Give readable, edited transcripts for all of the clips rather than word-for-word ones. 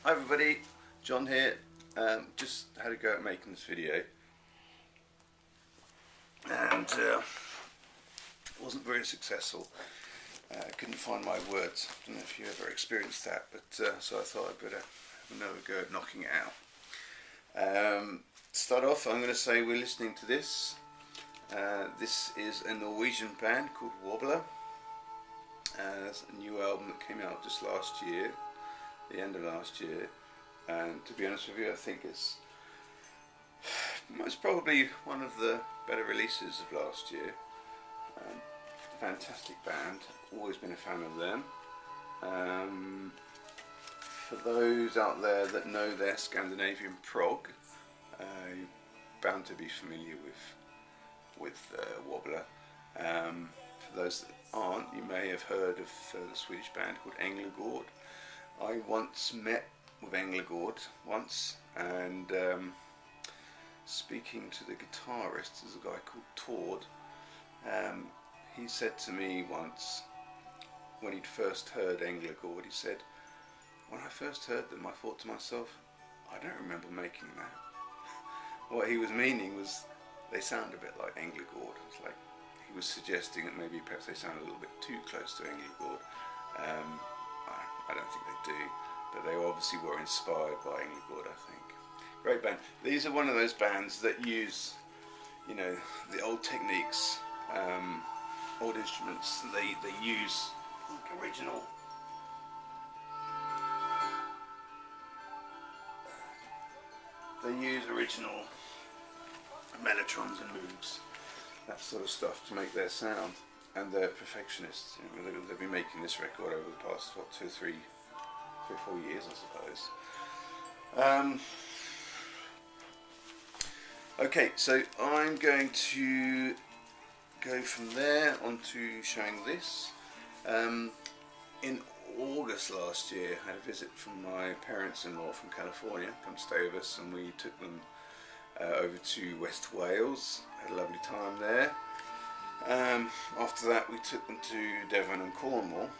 Hi everybody, John here. Just had a go at making this video and wasn't very successful. Couldn't find my words. I don't know if you ever experienced that, but so I thought I'd better have another go at knocking it out. To start off, I'm going to say we're listening to this. This is a Norwegian band called Wobbler. It's a new album that came out just last year, the end of last year, and to be honest with you, I think it's most probably one of the better releases of last year. Fantastic band, always been a fan of them. For those out there that know their Scandinavian prog, you're bound to be familiar with Wobbler. For those that aren't, you may have heard of the Swedish band called Änglagård. I once met with Änglagård once, and speaking to the guitarist, there's a guy called Tord. He said to me once, when he'd first heard Änglagård, he said, when I first heard them, I thought to myself, I don't remember making that. What he was meaning was they sound a bit like Änglagård. It's like he was suggesting that maybe perhaps they sound a little bit too close to Änglagård. I don't think they do, but they obviously were inspired by Änglagård, I think. Great band. These are one of those bands that use, you know, the old techniques, old instruments. They use like original. They use original mellotrons and moogs, that sort of stuff, to make their sound, and they're perfectionists. You know, they've been making this record over the past, what, 2 or 3 or 4 years, I suppose. Okay, so I'm going to go from there on to showing this. In August last year, I had a visit from my parents-in-law from California, come stay with us, and we took them over to West Wales. Had a lovely time there. After that, we took them to Devon and Cornwall,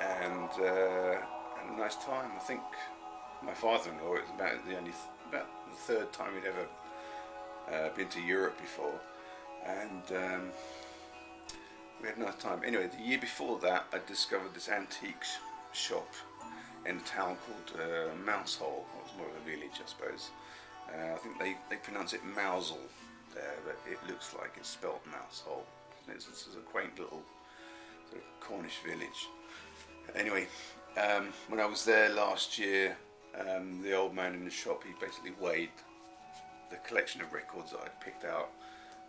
and had a nice time. I think my father-in-law, it was about the 3rd time he'd ever been to Europe before, and we had a nice time. Anyway, the year before that, I discovered this antique shop in a town called Mousehole. It was more of a village, I suppose. I think they pronounce it Mousel there, but it looks like it's spelt Mousehole. It's a quaint little sort of Cornish village. Anyway, when I was there last year, the old man in the shop, he basically weighed the collection of records that I'd picked out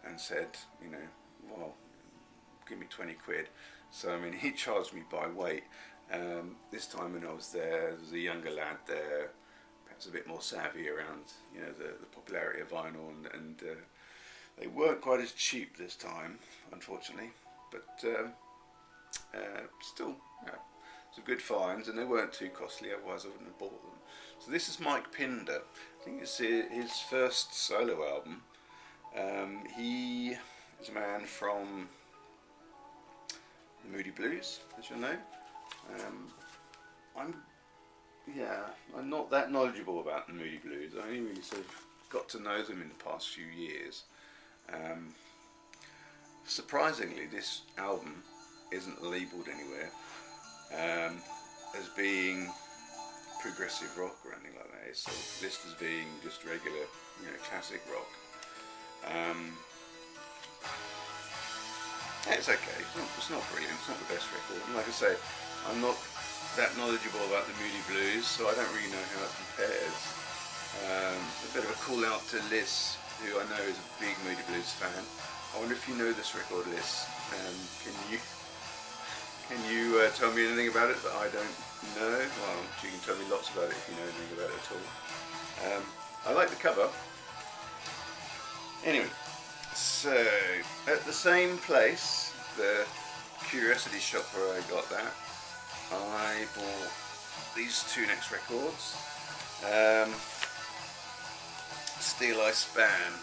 and said, you know, well, give me 20 quid. So I mean, he charged me by weight. This time when I was there was a younger lad there, perhaps a bit more savvy around, you know, the popularity of vinyl, and they weren't quite as cheap this time, unfortunately, but still, you know, some good finds, and they weren't too costly, otherwise I wouldn't have bought them. So this is Pinder. I think it's his first solo album. He is a man from the Moody Blues, as you know. I'm not that knowledgeable about the Moody Blues. I only really sort of got to know them in the past few years. Surprisingly, this album isn't labelled anywhere as being progressive rock or anything like that. It's sort of listed as being just regular, you know, classic rock. It's okay. It's not brilliant. It's not the best record. And like I say, I'm not that knowledgeable about the Moody Blues, so I don't really know how it compares. A bit of a call out to Liz, who I know is a big Moody Blues fan. I wonder if you know this record, Liz. Can you tell me anything about it that I don't know? Well, you can tell me lots about it if you know anything about it at all. I like the cover. Anyway, so at the same place, the Curiosity shop where I got that, I bought these 2 next records. Steeleye Span.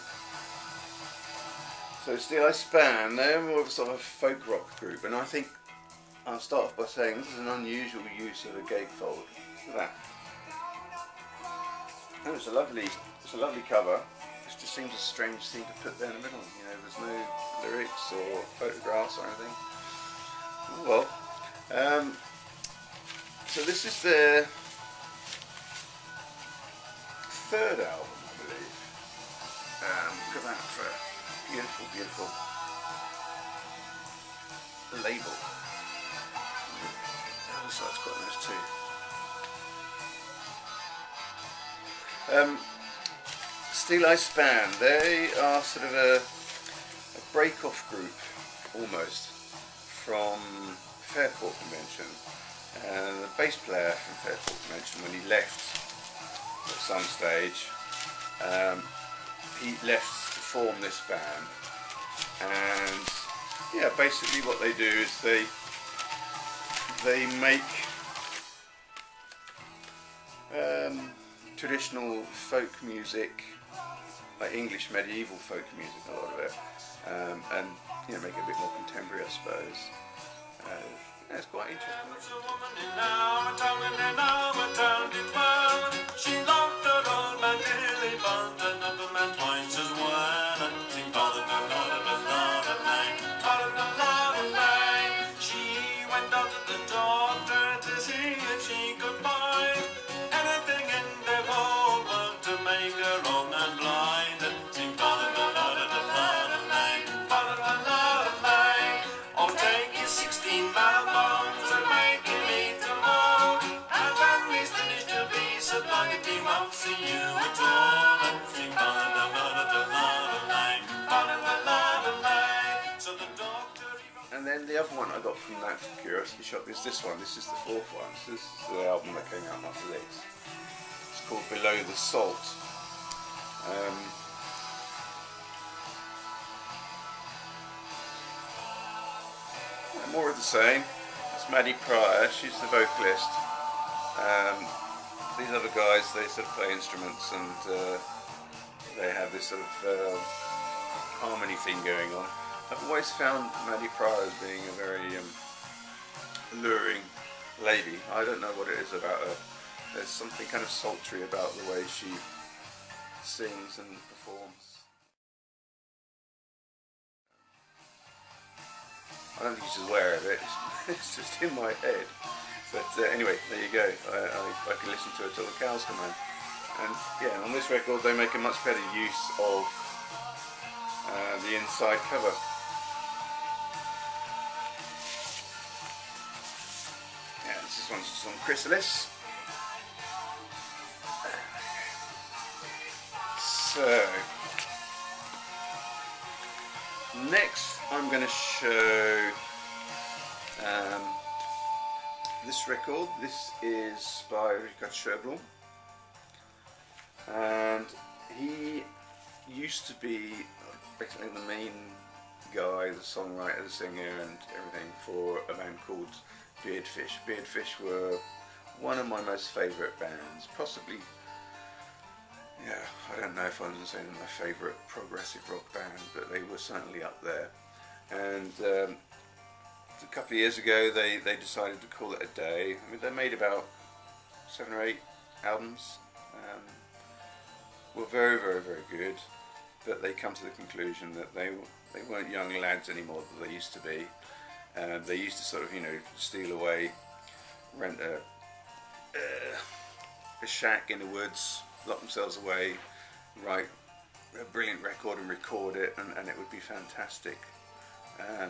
So Steeleye Span, they're more of a sort of folk rock group, and I think I'll start off by saying this is an unusual use of a gatefold. Look at that. Oh, it's a lovely cover. It just seems a strange thing to put there in the middle. You know, there's no lyrics or photographs or anything. Oh, well, so this is their third album, I believe. Look at that for a beautiful, beautiful label. The other side's quite nice too. Steeleye Span, they are sort of a break-off group, almost, from Fairport Convention. And the bass player from Fairport Convention, when he left at some stage, he left to form this band. And yeah, basically what they do is they make traditional folk music, like English medieval folk music, a lot of it, and you know, make it a bit more contemporary, I suppose. Yeah, it's quite interesting. And then the other one I got from that Curiosity Shop is this one. This is the fourth one. So this is the album that came out after this. It's called Below the Salt. More of the same. It's Maddie Pryor. She's the vocalist. These other guys, they sort of play instruments, and they have this sort of harmony thing going on. I've always found Maddie Pryor as being a very alluring lady. I don't know what it is about her. There's something kind of sultry about the way she sings and performs. I don't think she's aware of it. It's just in my head. But anyway, there you go. I can listen to it till the cows come home. And yeah, on this record they make a much better use of the inside cover. Yeah, this one's just on Chrysalis. So next I'm going to show this record. This is by Richard Schöblum, and he used to be basically the main guy, the songwriter, the singer and everything for a band called Beardfish. Beardfish were one of my most favourite bands, possibly, yeah, I don't know if I was saying my favourite progressive rock band, but they were certainly up there. And a couple of years ago they decided to call it a day. I mean, they made about 7 or 8 albums, were very, very, very good, but they come to the conclusion that they weren't young lads anymore that they used to be. They used to sort of, you know, steal away, rent a shack in the woods, lock themselves away, write a brilliant record and record it, and it would be fantastic.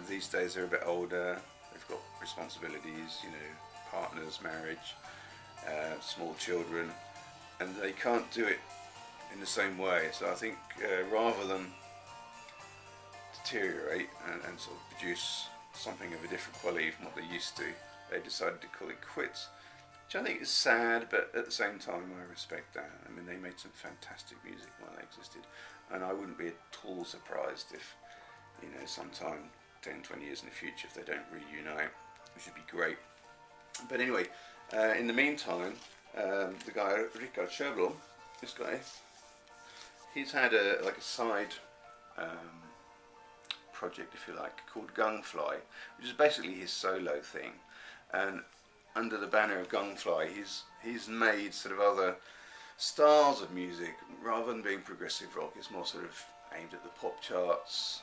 These days they're a bit older, they've got responsibilities, you know, partners, marriage, small children, and they can't do it in the same way. So I think rather than deteriorate and sort of produce something of a different quality from what they used to, they decided to call it quits, which I think is sad, but at the same time I respect that. I mean, they made some fantastic music while they existed, and I wouldn't be at all surprised if, you know, sometime 10-20 years in the future, if they don't reunite, which would be great. But anyway, in the meantime, the guy Richard Schöblum, this guy, he's had a side project, if you like, called Gunfly, which is basically his solo thing. And under the banner of Gunfly, he's made sort of other styles of music. Rather than being progressive rock, it's more sort of aimed at the pop charts.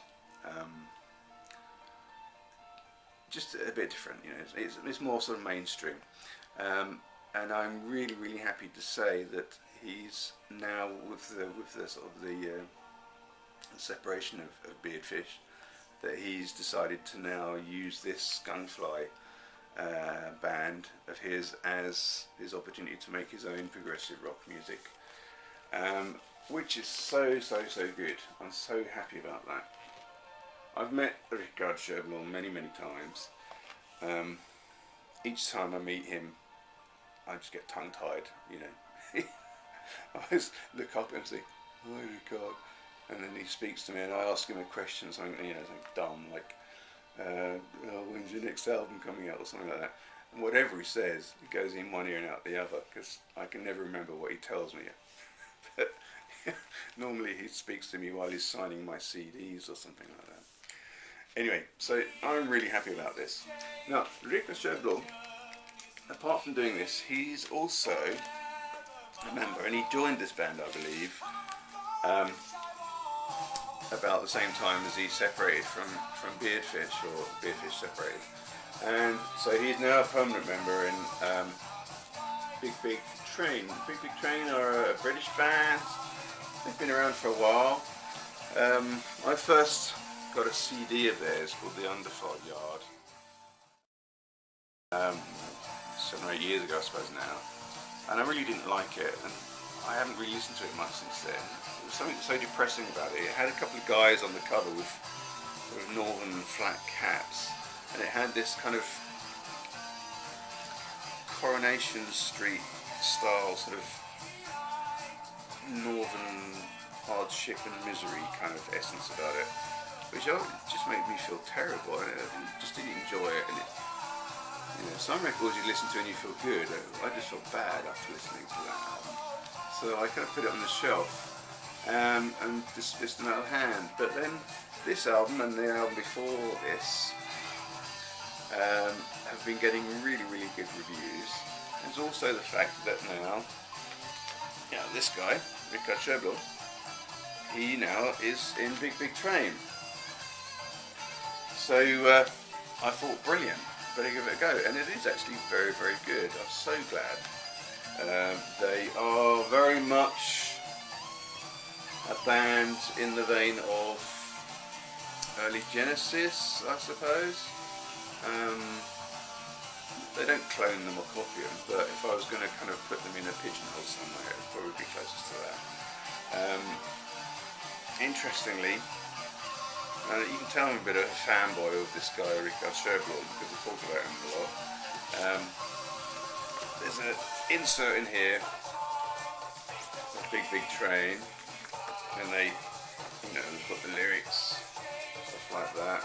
Just a bit different, you know. It's more sort of mainstream. And I'm really happy to say that he's now, with the sort of the separation of Beardfish, that he's decided to now use this Gunfly band of his as his opportunity to make his own progressive rock music, which is so good. I'm so happy about that. I've met Richard Scherblom many times. Each time I meet him, I just get tongue-tied, you know. I always look up and say, "Hi, Richard," and then he speaks to me, and I ask him a question, something, you know, something dumb like, "When's your next album coming out?" or something like that. And whatever he says, it goes in one ear and out the other, because I can never remember what he tells me. But normally he speaks to me while he's signing my CDs or something like that. Anyway, so I'm really happy about this. Now, Richard Scherblom, apart from doing this, he's also a member, and he joined this band, I believe, about the same time as he separated from Beardfish, or Beardfish separated. And so he's now a permanent member in Big Big Train. Big Big Train are a British band. They've been around for a while. I first got a CD of theirs called The Underfall Yard 7 or 8 years ago, I suppose now, and I really didn't like it, and I haven't really listened to it much since then. There was something so depressing about it. It had a couple of guys on the cover with sort of northern flat caps, and it had this kind of Coronation Street style sort of northern hardship and misery kind of essence about it, which just made me feel terrible. I just didn't enjoy it. And you know, some records you listen to and you feel good. I just felt bad after listening to that album. So I kind of put it on the shelf and dismissed them out of hand. But then this album and the album before this have been getting really good reviews. There's also the fact that now, you know, this guy, Richard Scherblom, he now is in Big Big Train. So I thought, brilliant, better give it a go, and it is actually very good. I'm so glad. They are very much a band in the vein of early Genesis, I suppose. They don't clone them or copy them, but if I was going to kind of put them in a pigeonhole somewhere, it would probably be closest to that. Interestingly, you can tell I'm a bit of a fanboy of this guy, Richard Scherblom, because I talk about him a lot. There's an insert in here, a Big Train, and they, you know, they've got the lyrics, stuff like that.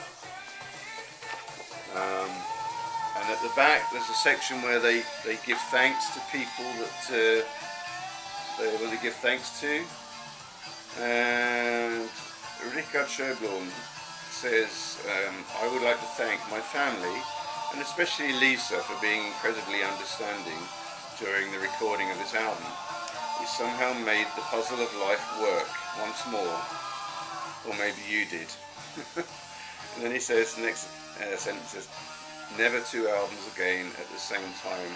And at the back there's a section where they give thanks to people that they want to give thanks to. And Richard Scherblom says, I would like to thank my family, and especially Lisa, for being incredibly understanding during the recording of this album. We somehow made the puzzle of life work once more, or maybe you did. And then he says, the next sentence says, never 2 albums again at the same time,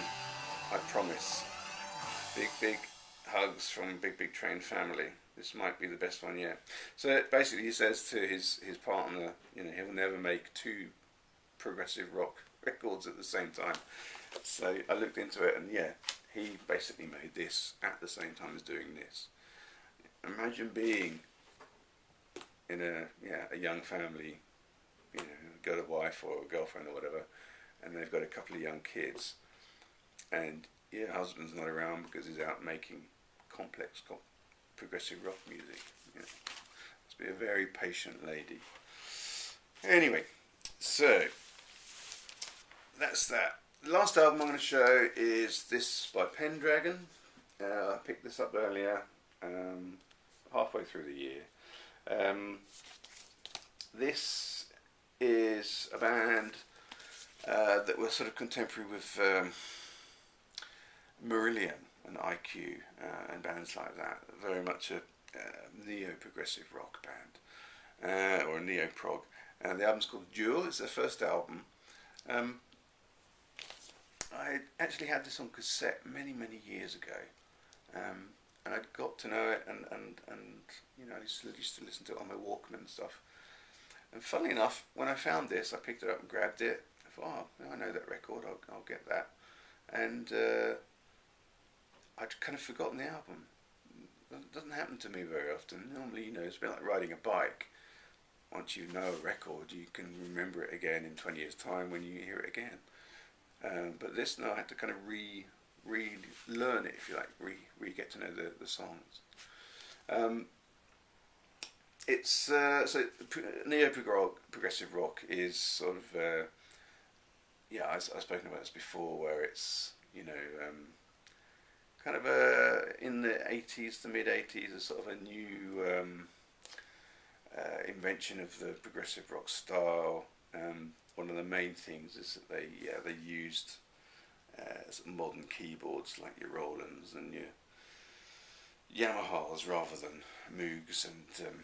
I promise. Big hugs from Big Train family. This might be the best one yet. So basically he says to his partner, you know, he'll never make 2 progressive rock records at the same time. So I looked into it, and yeah, he basically made this at the same time as doing this. Imagine being in a young family, you know, got a wife or a girlfriend or whatever, and they've got a couple of young kids, and your husband's not around because he's out making complex progressive rock music. You know, must be a very patient lady. Anyway, so that's that. The last album I'm going to show is this by Pendragon. I picked this up earlier, halfway through the year. This is a band that were sort of contemporary with Marillion and IQ and bands like that. Very much a neo-progressive rock band, or a neo-prog. The album's called Duel. It's their first album. I actually had this on cassette many years ago, and I got to know it, and you know, I used to listen to it on my Walkman and stuff. And funnily enough, when I found this, I picked it up and grabbed it. I thought, oh, I know that record, I'll get that. And I'd kind of forgotten the album. It doesn't happen to me very often. Normally, you know, it's a bit like riding a bike. Once you know a record, you can remember it again in 20 years' time when you hear it again. But this, no, I had to kind of relearn it, if you like, get to know the songs. It's so neo-progressive rock is sort of yeah, I've spoken about this before, where it's, you know, kind of in the 80s, the mid 80s, a sort of a new invention of the progressive rock style. One of the main things is that they used sort of modern keyboards like your Rolands and your Yamahas rather than Moogs and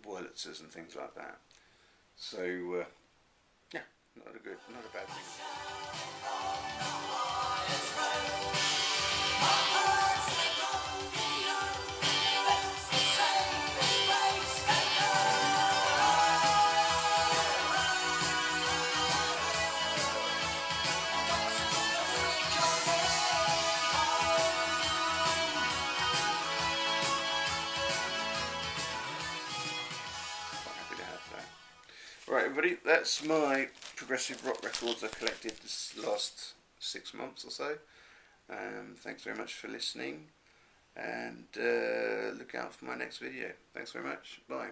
Wurlitzers and things like that. So yeah, not a bad thing. Right, everybody, that's my progressive rock records I collected this last 6 months or so. Thanks very much for listening, and look out for my next video. Thanks very much. Bye.